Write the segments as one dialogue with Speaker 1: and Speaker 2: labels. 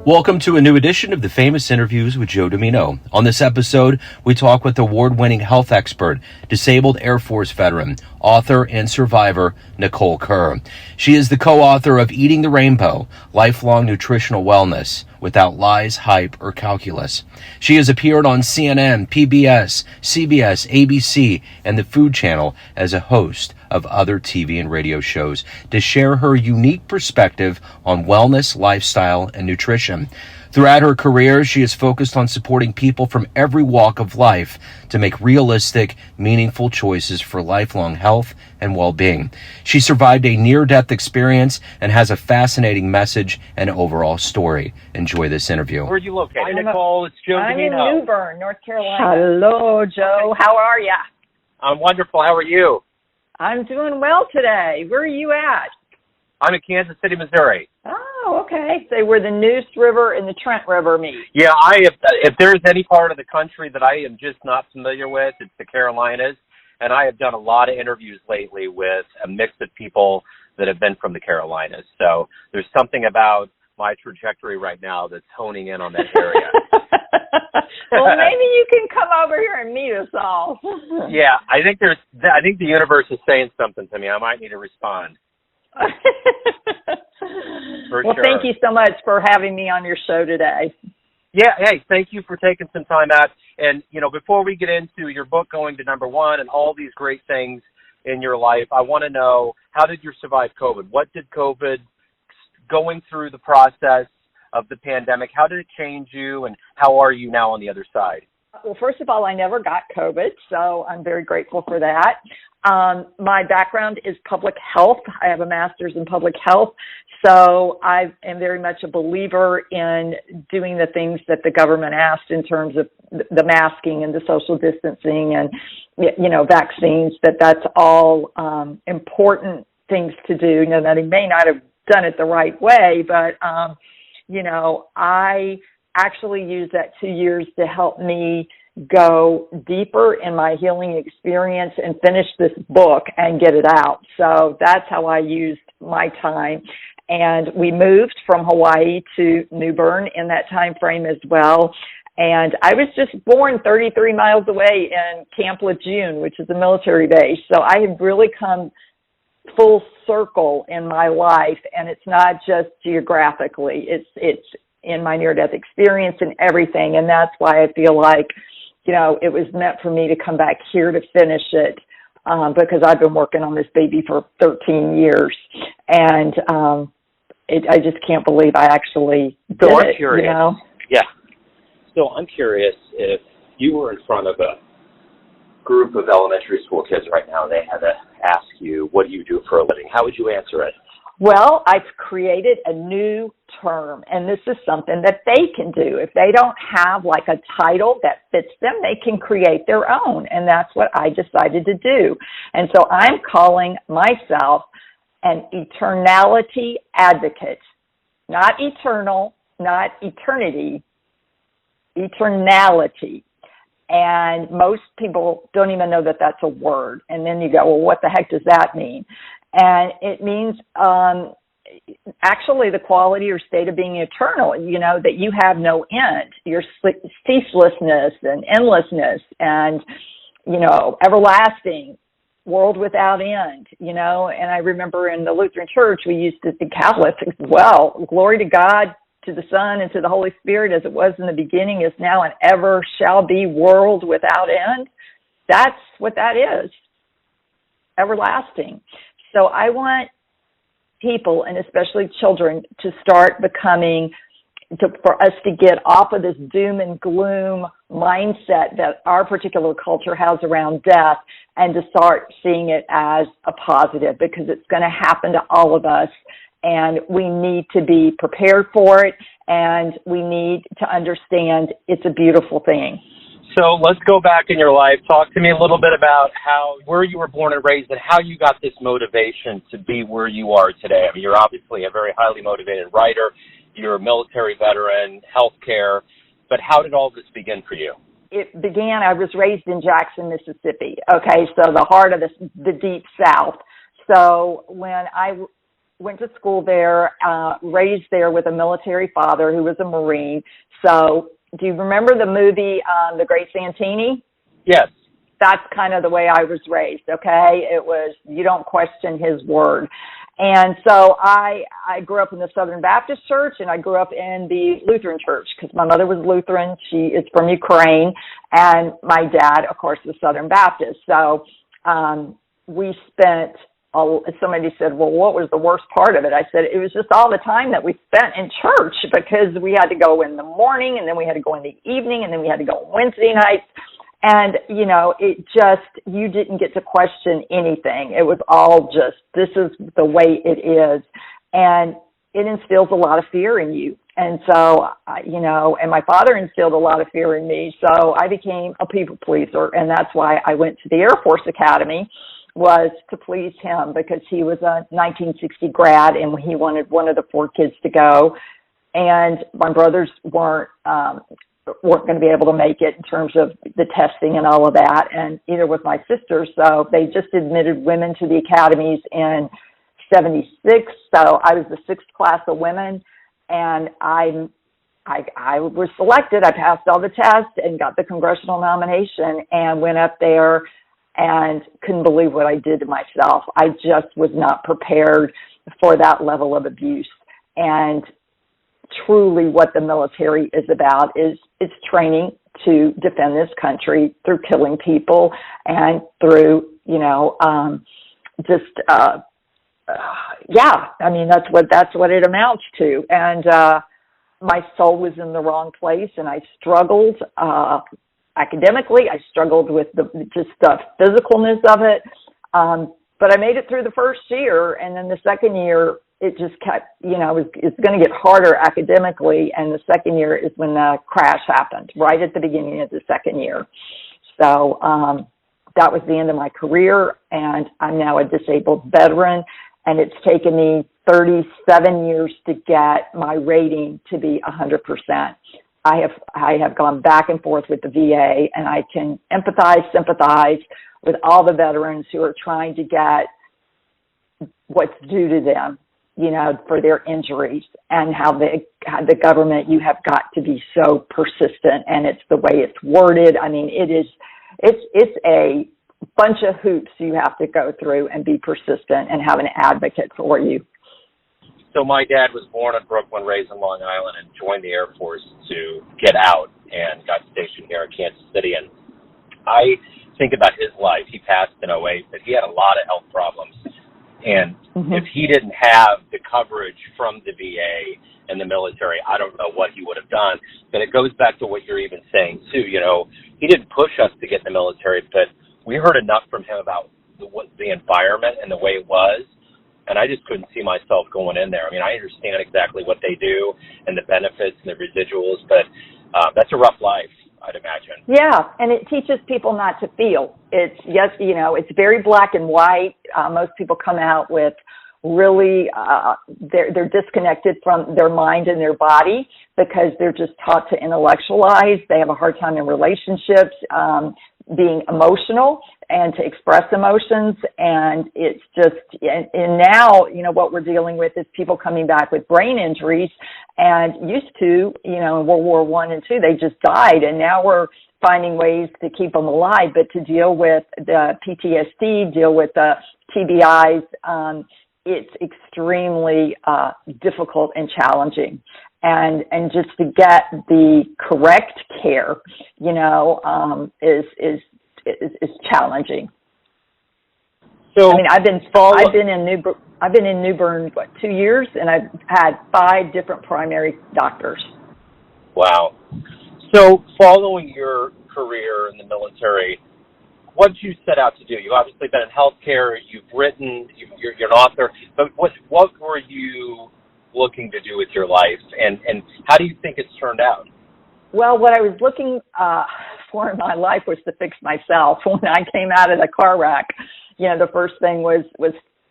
Speaker 1: Welcome to a new edition of the Famous Interviews with Joe Dimino. On this episode, we talk with award-winning health expert, disabled Air Force veteran, author, and survivor Nicole Kerr. She is the co-author of Eating the Rainbow, Lifelong Nutritional Wellness, Without Lies, Hype, or Calculus. She has appeared on CNN, PBS, CBS, ABC, and the Food Channel as a host of other TV and radio shows to share her unique perspective on wellness, lifestyle, and nutrition. Throughout her career, she has focused on supporting people from every walk of life to make realistic, meaningful choices for lifelong health and well-being. She survived a near-death experience and has a fascinating message and overall story. Enjoy this interview.
Speaker 2: Where are you located, Nicole? It's Joe Dimino.
Speaker 3: I'm in New Bern, North Carolina.
Speaker 2: Hello, Joe.
Speaker 3: How are ya?
Speaker 2: I'm wonderful. How are you?
Speaker 3: I'm doing well today. Where are you at?
Speaker 2: I'm in Kansas City, Missouri.
Speaker 3: Oh, okay. So where the Neuse River and the Trent River meet.
Speaker 2: Yeah, if there's any part of the country that I am just not familiar with, it's the Carolinas. And I have done a lot of interviews lately with a mix of people that have been from the Carolinas. So there's something about my trajectory right now that's honing in on that area.
Speaker 3: Well, maybe you can come over here and meet us all.
Speaker 2: Yeah, I think the universe is saying something to me. I might need to respond.
Speaker 3: Well,
Speaker 2: sure.
Speaker 3: Thank you so much for having me on your show today.
Speaker 2: Yeah, hey, thank you for taking some time out. And, before we get into your book going to #1 and all these great things in your life, I want to know, how did you survive COVID? What did COVID, going through the process of the pandemic, how did it change you, and how are you now on the other side?
Speaker 3: Well, first of all, I never got COVID, so I'm very grateful for that. My background is public health. I have a master's in public health, so I am very much a believer in doing the things that the government asked in terms of the masking and the social distancing and, vaccines, that's all important things to do. That he may not have done it the right way, but, I actually used that 2 years to help me go deeper in my healing experience and finish this book and get it out. So that's how I used my time. And we moved from Hawaii to New Bern in that time frame as well. And I was just born 33 miles away in Camp Lejeune, which is a military base. So I have really come full circle in my life, and it's not just geographically. It's in my near-death experience and everything, and that's why I feel like, it was meant for me to come back here to finish it, because I've been working on this baby for 13 years, and I just can't believe I actually did
Speaker 2: I'm
Speaker 3: it,
Speaker 2: curious. Yeah. So I'm curious, if you were in front of a group of elementary school kids right now, they had to ask you, what do you do for a living? How would you answer it?
Speaker 3: Well, I've created a new term, and this is something that they can do. If they don't have like a title that fits them, they can create their own, and that's what I decided to do. And so I'm calling myself an eternality advocate. Not eternal, not eternity, eternality. And most people don't even know that that's a word. And then you go, well, what the heck does that mean? And it means actually the quality or state of being eternal, that you have no end, your ceaselessness and endlessness and, everlasting, world without end, and I remember in the Lutheran Church, we used to, the Catholics, well, glory to God, to the Son, and to the Holy Spirit, as it was in the beginning, is now, and ever shall be, world without end. That's what that is, everlasting. So I want people, and especially children, to start for us to get off of this doom and gloom mindset that our particular culture has around death, and to start seeing it as a positive, because it's going to happen to all of us. And we need to be prepared for it, and we need to understand it's a beautiful thing.
Speaker 2: So let's go back in your life. Talk to me a little bit about where you were born and raised, and how you got this motivation to be where you are today. I mean, you're obviously a very highly motivated writer. You're a military veteran, healthcare. But how did all this begin for you?
Speaker 3: It began, I was raised in Jackson, Mississippi. Okay, so the heart of the deep South. So when I went to school there, raised there with a military father who was a Marine. So do you remember the movie, The Great Santini?
Speaker 2: Yes.
Speaker 3: That's kind of the way I was raised, okay? It was, you don't question his word. And so I grew up in the Southern Baptist Church, and I grew up in the Lutheran Church because my mother was Lutheran. She is from Ukraine, and my dad, of course, was Southern Baptist. So we spent, somebody said, well, what was the worst part of it? I said, it was just all the time that we spent in church because we had to go in the morning, and then we had to go in the evening, and then we had to go on Wednesday nights. And, you know, it just, you didn't get to question anything. It was all just, this is the way it is. And it instills a lot of fear in you. And so, you know, and my father instilled a lot of fear in me. So I became a people pleaser. And that's why I went to the Air Force Academy, was to please him, because he was a 1960 grad and he wanted one of the 4 kids to go. And my brothers weren't going to be able to make it in terms of the testing and all of that, and either was my sister. So they just admitted women to the academies in 76. So I was the 6th class of women, and I was selected. I passed all the tests and got the congressional nomination and went up there and couldn't believe what I did to myself. I just was not prepared for that level of abuse. And truly what the military is about is it's training to defend this country through killing people and through, you know, I mean, that's what it amounts to. And my soul was in the wrong place, and I struggled academically. I struggled with the physicalness of it. But I made it through the first year, and then the second year, it just kept, you know, it's going to get harder academically, and the second year is when the crash happened, right at the beginning of the second year. So that was the end of my career, and I'm now a disabled veteran, and it's taken me 37 years to get my rating to be 100%. I have gone back and forth with the VA, and I can sympathize with all the veterans who are trying to get what's due to them, you know, for their injuries, and how the government, you have got to be so persistent, and it's the way it's worded. I mean, it's a bunch of hoops you have to go through and be persistent and have an advocate for you.
Speaker 2: So my dad was born in Brooklyn, raised in Long Island, and joined the Air Force to get out and got stationed here in Kansas City. And I think about his life. He passed in 2008, but he had a lot of health problems. And if he didn't have the coverage from the VA and the military, I don't know what he would have done. But it goes back to what you're even saying, too. You know, he didn't push us to get in the military, but we heard enough from him about the environment and the way it was. And I just couldn't see myself going in there. I mean, I understand exactly what they do and the benefits and the residuals, but that's a rough life, I'd imagine.
Speaker 3: Yeah, and it teaches people not to feel. It's, yes, you know, it's very black and white. Most people come out with really, they're disconnected from their mind and their body because they're just taught to intellectualize. They have a hard time in relationships, being emotional and to express emotions. And it's just, and now, you know, what we're dealing with is people coming back with brain injuries, and used to, you know, in World War I and II, they just died. And now we're finding ways to keep them alive, but to deal with the PTSD, deal with the TBIs, it's extremely difficult and challenging. And just to get the correct care, you know, is challenging.
Speaker 2: So,
Speaker 3: I mean, I've been in New Bern, 2 years, and I've had 5 different primary doctors. Wow.
Speaker 2: So, following your career in the military, what did you set out to do? You've obviously been in healthcare. You've written. You're an author. But what were you looking to do with your life, and how do you think it's turned out?
Speaker 3: Well, what I was looking for in my life was to fix myself. When I came out of the car wreck, you know, the first thing was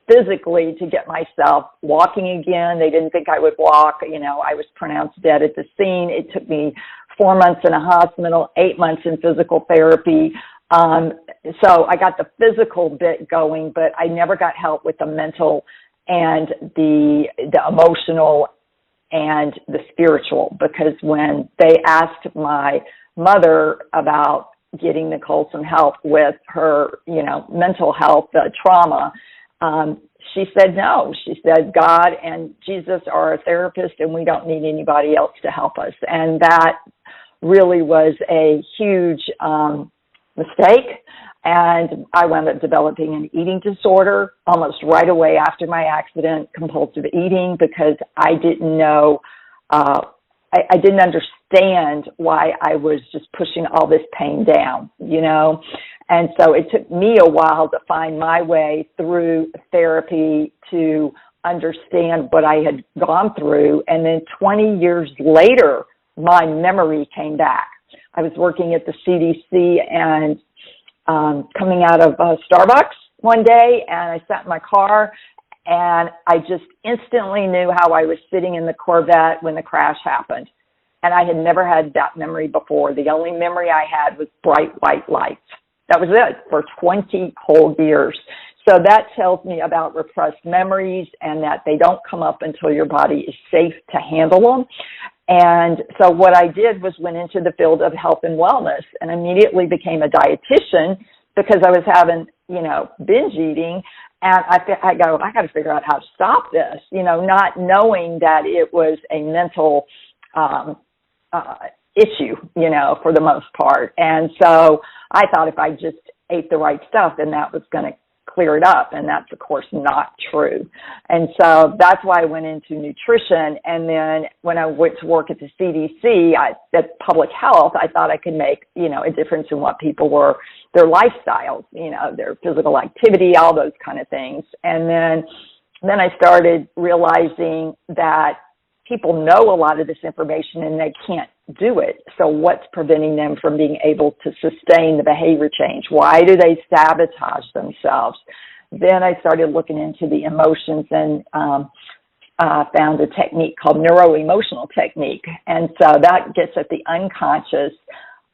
Speaker 3: physically to get myself walking again. They didn't think I would walk. You know, I was pronounced dead at the scene. It took me 4 months in a hospital, 8 months in physical therapy. So I got the physical bit going, but I never got help with the mental and the emotional and the spiritual, because when they asked my mother about getting Nicole some help with her, mental health, trauma, she said no. She said God and Jesus are a therapist and we don't need anybody else to help us. And that really was a huge mistake. And I wound up developing an eating disorder almost right away after my accident, compulsive eating, because I didn't know, I didn't understand why I was just pushing all this pain down, And so it took me a while to find my way through therapy to understand what I had gone through. And then 20 years later, my memory came back. I was working at the CDC and coming out of Starbucks one day, and I sat in my car, and I just instantly knew how I was sitting in the Corvette when the crash happened. And I had never had that memory before. The only memory I had was bright white lights. That was it for 20 whole years. So that tells me about repressed memories and that they don't come up until your body is safe to handle them. And so what I did was went into the field of health and wellness and immediately became a dietitian because I was having, binge eating. And I got to figure out how to stop this, not knowing that it was a mental issue, for the most part. And so I thought if I just ate the right stuff, then that was going to clear it up. And that's, of course, not true. And so that's why I went into nutrition. And then when I went to work at the CDC, at public health, I thought I could make, a difference in what people were, their lifestyles, their physical activity, all those kind of things. And then I started realizing that people know a lot of this information and they can't do it. So what's preventing them from being able to sustain the behavior change? Why do they sabotage themselves? Then I started looking into the emotions and found a technique called Neuro-Emotional Technique. And so that gets at the unconscious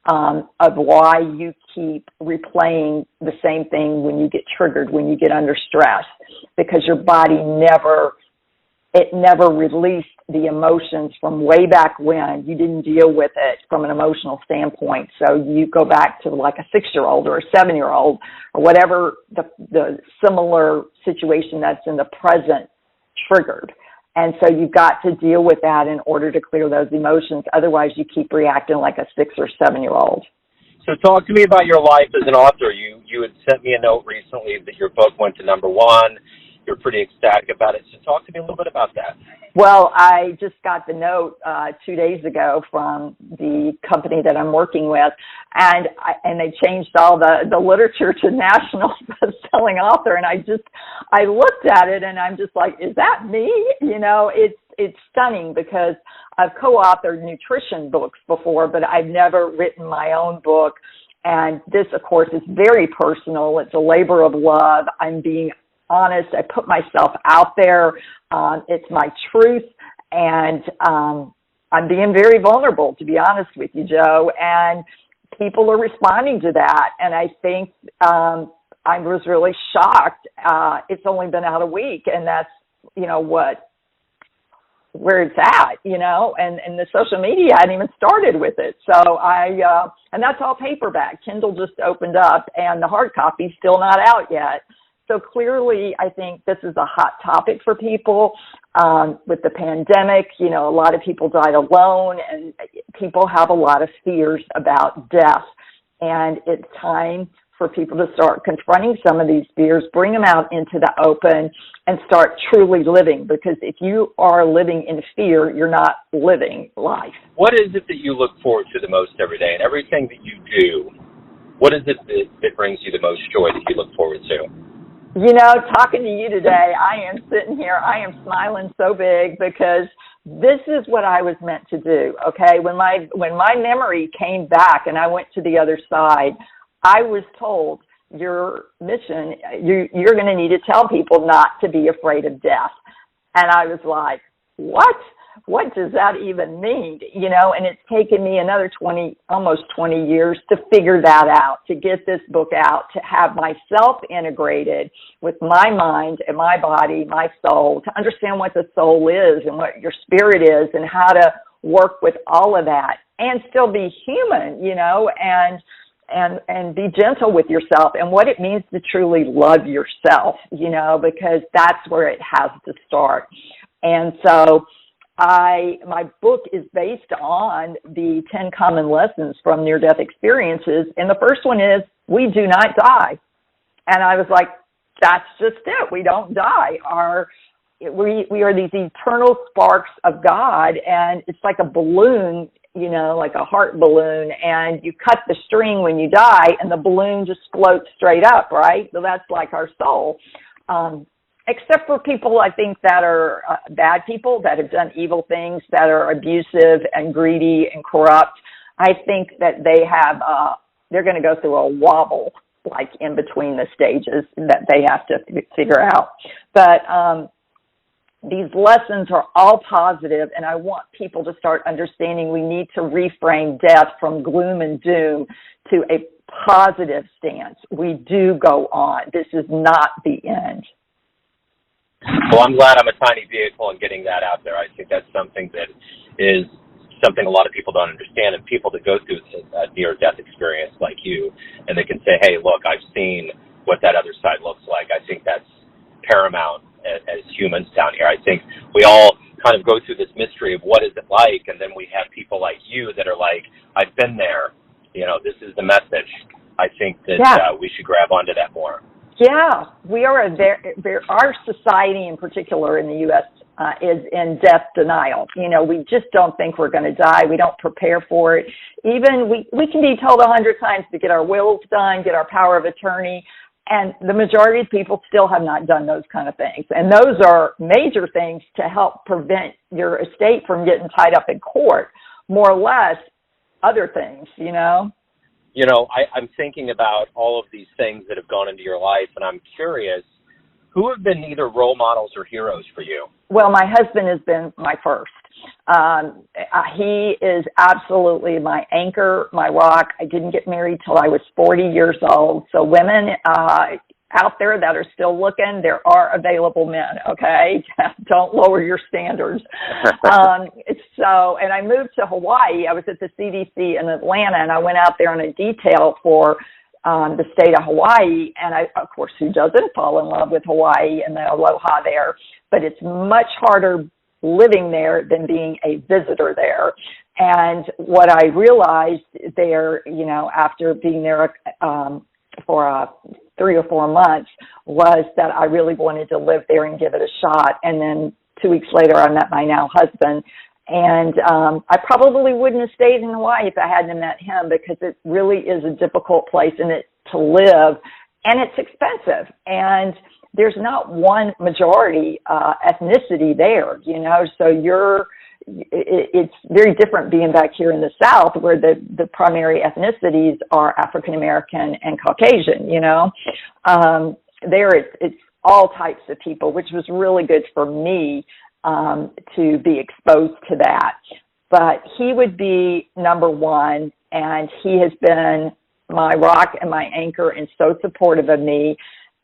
Speaker 3: of why you keep replaying the same thing when you get triggered, when you get under stress, because your body never released the emotions from way back when. You didn't deal with it from an emotional standpoint. So you go back to like a 6-year-old or a 7-year-old or whatever the similar situation that's in the present triggered. And so you've got to deal with that in order to clear those emotions. Otherwise, you keep reacting like a 6 or 7-year-old.
Speaker 2: So talk to me about your life as an author. You had sent me a note recently that your book went to #1. You're pretty ecstatic about it. So talk to me a little bit about that.
Speaker 3: Well, I just got the note 2 days ago from the company that I'm working with, and they changed all the literature to national best-selling author, and I looked at it, and I'm just like, is that me? It's stunning because I've co-authored nutrition books before, but I've never written my own book, and this, of course, is very personal. It's a labor of love. I'm being honest. I put myself out there. It's my truth, and I'm being very vulnerable, to be honest with you, Joe, and people are responding to that, and I think I was really shocked. It's only been out a week, and that's, where it's at, and the social media hadn't even started with it. So and that's all paperback. Kindle just opened up, and the hard copy's still not out yet. So clearly, I think this is a hot topic for people. With the pandemic, a lot of people died alone, and people have a lot of fears about death. And it's time for people to start confronting some of these fears, bring them out into the open, and start truly living. Because if you are living in fear, you're not living life.
Speaker 2: What is it that you look forward to the most every day? And everything that you do, what is it that brings you the most joy that you look forward to?
Speaker 3: Talking to you today, I am sitting here, I am smiling so big because this is what I was meant to do, okay? When my memory came back and I went to the other side, I was told your mission, you're going to need to tell people not to be afraid of death. And I was like, what? what does that even mean? And it's taken me another almost 20 years to figure that out, to get this book out, to have myself integrated with my mind and my body, my soul, to understand what the soul is and what your spirit is and how to work with all of that and still be human, and be gentle with yourself and what it means to truly love yourself, because that's where it has to start. And so my book is based on the 10 common lessons from near-death experiences. And the first one is, we do not die. And I was like, that's just it. We don't die. We are these eternal sparks of God, and it's like a balloon, like a heart balloon, and you cut the string when you die, and the balloon just floats straight up, right? So that's like our soul. Except for people, I think, that are bad people, that have done evil things, that are abusive and greedy and corrupt. I think that they're going to go through a wobble, like in between the stages that they have to figure out. But these lessons are all positive, and I want people to start understanding we need to reframe death from gloom and doom to a positive stance. We do go on. This is not the end.
Speaker 2: Well, I'm glad I'm a tiny vehicle in getting that out there. I think that's something that is something a lot of people don't understand, and people that go through a near-death experience like you, and they can say, hey, look, I've seen what that other side looks like. I think that's paramount as humans down here. I think we all kind of go through this mystery of what is it like, and then we have people like you that are like, I've been there. This is the message. I think that we should grab onto that more.
Speaker 3: Yeah, we are our society in particular in the U.S. Is in death denial. We just don't think we're going to die. We don't prepare for it. Even we can be told 100 times to get our wills done, get our power of attorney, and the majority of people still have not done those kind of things. And those are major things to help prevent your estate from getting tied up in court, more or less other things,
Speaker 2: I'm thinking about all of these things that have gone into your life, and I'm curious, who have been either role models or heroes for you?
Speaker 3: Well, my husband has been my first. He is absolutely my anchor, my rock. I didn't get married till I was 40 years old. So women out there that are still looking, there are available men, okay? Don't lower your standards. And I moved to Hawaii. I was at the CDC in Atlanta, and I went out there on a detail for the state of Hawaii, and of course, who doesn't fall in love with Hawaii and the aloha there? But it's much harder living there than being a visitor there. And what I realized there, after being there for 3 or 4 months, was that I really wanted to live there and give it a shot. And then 2 weeks later, I met my now husband. And I probably wouldn't have stayed in Hawaii if I hadn't met him, because it really is a difficult place to live, and it's expensive. And there's not one majority ethnicity there, so it's very different being back here in the South, where the primary ethnicities are African American and Caucasian. There it's all types of people, which was really good for me to be exposed to that. But he would be number one, and he has been my rock and my anchor and so supportive of me.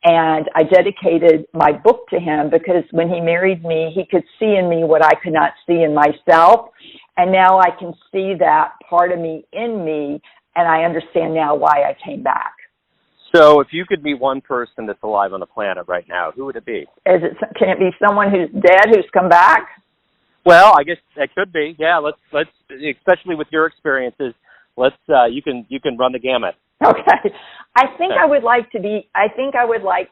Speaker 3: And I dedicated my book to him because when he married me, he could see in me what I could not see in myself. And now I can see that part of me in me, and I understand now why I came back.
Speaker 2: So if you could meet one person that's alive on the planet right now, who would it be?
Speaker 3: Can it be someone who's dead who's come back?
Speaker 2: Well, I guess that could be. Yeah, let's especially with your experiences, you can run the gamut.
Speaker 3: Okay. I think I would like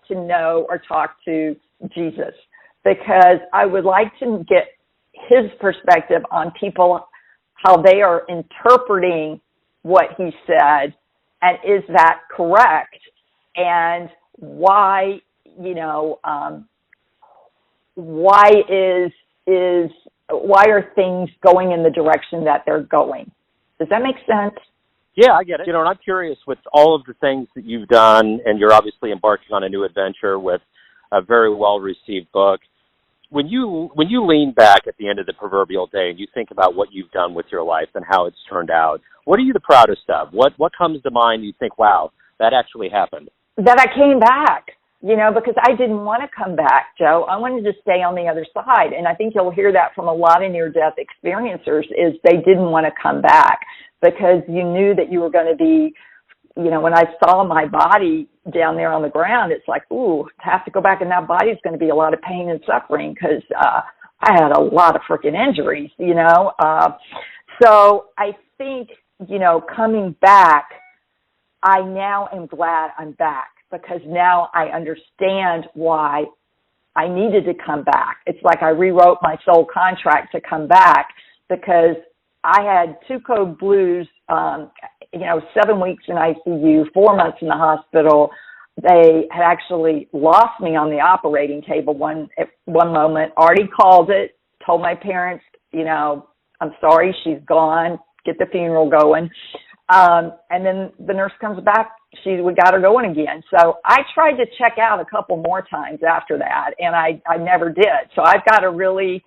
Speaker 3: to know or talk to Jesus, because I would like to get his perspective on people, how they are interpreting what he said, and is that correct, and why why are things going in the direction that they're going? Does that make sense?
Speaker 2: Yeah, I get it. And I'm curious, with all of the things that you've done, and you're obviously embarking on a new adventure with a very well-received book, when you lean back at the end of the proverbial day and you think about what you've done with your life and how it's turned out, what are you the proudest of? What comes to mind? You think, wow, that actually happened.
Speaker 3: That I came back, because I didn't want to come back, Joe. I wanted to stay on the other side. And I think you'll hear that from a lot of near-death experiencers is they didn't want to come back because you knew that you were going to be, when I saw my body down there on the ground, it's like, ooh, to have to go back in that body is going to be a lot of pain and suffering because I had a lot of freaking injuries, So I think, coming back, I now am glad I'm back because now I understand why I needed to come back. It's like I rewrote my soul contract to come back because I had 2 code blues, 7 weeks in ICU, 4 months in the hospital. They had actually lost me on the operating table at one moment, already called it, told my parents, I'm sorry, she's gone, get the funeral going. And then the nurse comes back, we got her going again. So I tried to check out a couple more times after that, and I never did. So I've got to really,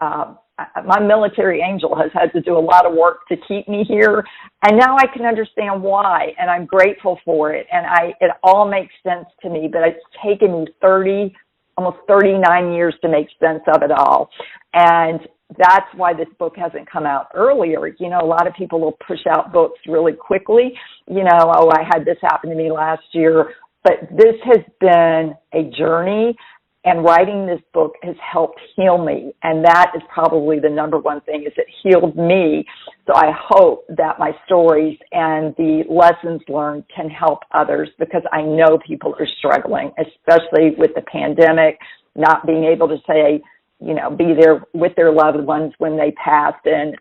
Speaker 3: my military angel has had to do a lot of work to keep me here, and now I can understand why, and I'm grateful for it, and it all makes sense to me, but it's taken me almost 39 years to make sense of it all, and that's why this book hasn't come out earlier. A lot of people will push out books really quickly, I had this happen to me last year, but this has been a journey. And writing this book has helped heal me. And that is probably the number one thing, is it healed me. So I hope that my stories and the lessons learned can help others because I know people are struggling, especially with the pandemic, not being able to say, be there with their loved ones when they passed and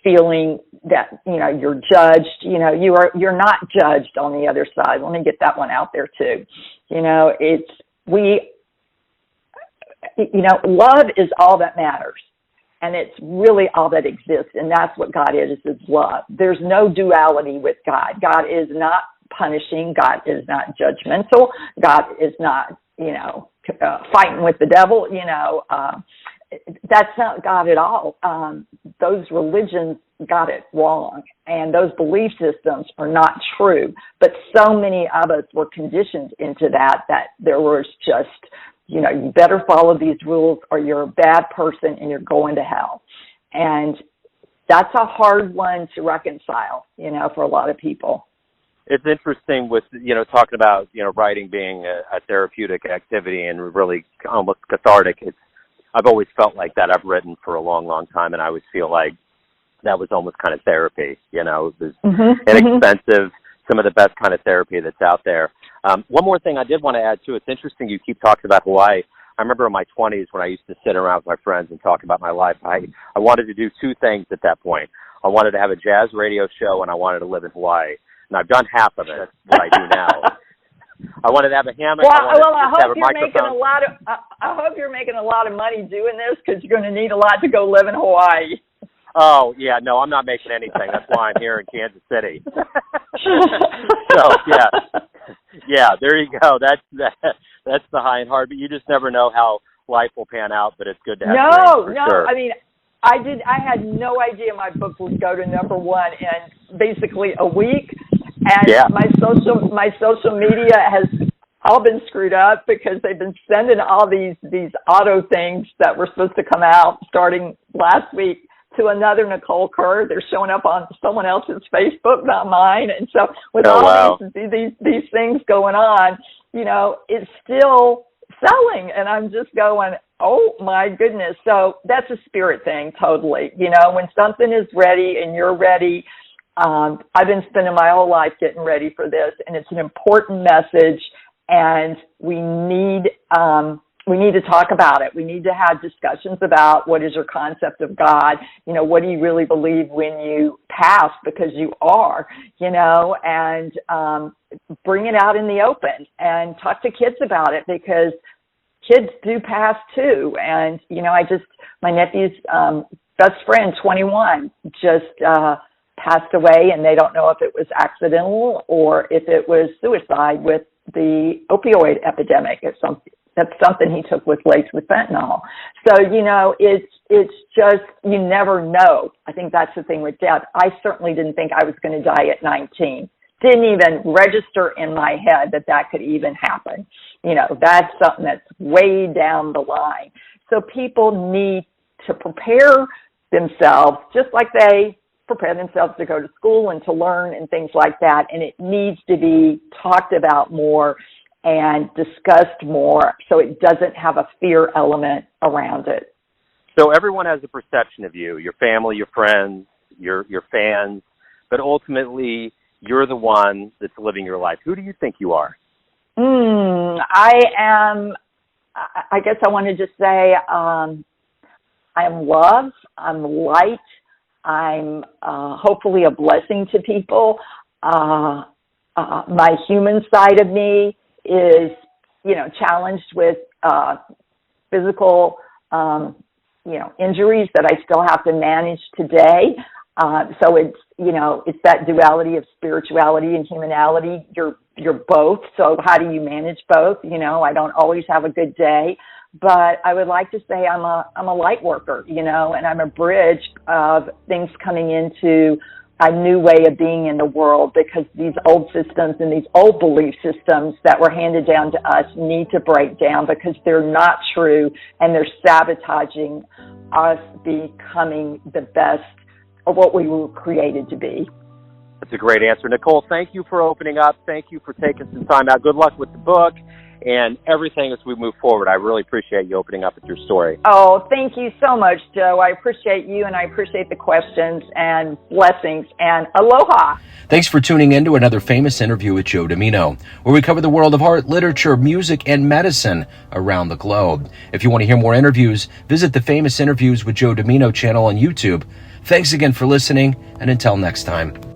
Speaker 3: feeling that, you're judged. You're not judged on the other side. Let me get that one out there too. Love is all that matters, and it's really all that exists, and that's what God is love. There's no duality with God. God is not punishing. God is not judgmental. God is not, fighting with the devil. That's not God at all. Those religions got it wrong, and those belief systems are not true, but so many of us were conditioned into that there was just, you better follow these rules or you're a bad person and you're going to hell. And that's a hard one to reconcile, for a lot of people.
Speaker 2: It's interesting with, talking about, writing being a therapeutic activity and really almost cathartic. I've always felt like that. I've written for a long, long time, and I always feel like that was almost kind of therapy. It was inexpensive, some of the best kind of therapy that's out there. One more thing I did want to add, too. It's interesting you keep talking about Hawaii. I remember in my 20s when I used to sit around with my friends and talk about my life, I wanted to do 2 things at that point. I wanted to have a jazz radio show, and I wanted to live in Hawaii. And I've done half of it. That's what I do now. I wanted to have a hammock.
Speaker 3: I hope you're making a lot of. I hope you're making a lot of money doing this because you're going to need a lot to go live in Hawaii.
Speaker 2: Oh yeah, no, I'm not making anything. That's why I'm here in Kansas City. So yeah, there you go. That's the high and hard. But you just never know how life will pan out. But it's good to have.
Speaker 3: No.
Speaker 2: Sure.
Speaker 3: I mean, I had no idea my book would go to number 1 in basically a week. And my social media has all been screwed up because they've been sending all these auto things that were supposed to come out starting last week to another Nicole Kerr. They're showing up on someone else's Facebook, not mine. And so with these things going on, it's still selling. And I'm just going, oh my goodness. So that's a spirit thing, totally. When something is ready and you're ready, I've been spending my whole life getting ready for this, and it's an important message, and we need to talk about it. We need to have discussions about what is your concept of God, what do you really believe when you pass, because you are, and bring it out in the open and talk to kids about it because kids do pass too. And, my nephew's best friend, 21, just passed away, and they don't know if it was accidental or if it was suicide with the opioid epidemic. that's something he took with laced with fentanyl. So, it's just, you never know. I think that's the thing with death. I certainly didn't think I was going to die at 19. Didn't even register in my head that could even happen. That's something that's way down the line. So people need to prepare themselves just like they prepare themselves to go to school and to learn and things like that. And it needs to be talked about more and discussed more so it doesn't have a fear element around it.
Speaker 2: So everyone has a perception of you, your family, your friends, your fans, but ultimately you're the one that's living your life. Who do you think you are?
Speaker 3: I guess I want to just say I am love, I'm light, I'm hopefully a blessing to people. My human side of me is, challenged with physical, injuries that I still have to manage today. So it's that duality of spirituality and humanality. You're both. So how do you manage both? I don't always have a good day, but I would like to say I'm a light worker, and I'm a bridge of things coming into a new way of being in the world, because these old systems and these old belief systems that were handed down to us need to break down, because they're not true and they're sabotaging us becoming the best of what we were created to be.
Speaker 2: That's a great answer. Nicole, thank you for opening up. Thank you for taking some time out. Good luck with the book and everything as we move forward. I really appreciate you opening up with your story.
Speaker 3: Oh, thank you so much, Joe. I appreciate you, and I appreciate the questions, and blessings, and aloha.
Speaker 1: Thanks for tuning in to another famous interview with Joe Dimino, where we cover the world of art, literature, music, and medicine around the globe. If you want to hear more interviews, visit the Famous Interviews with Joe Dimino channel on YouTube. Thanks again for listening, and until next time.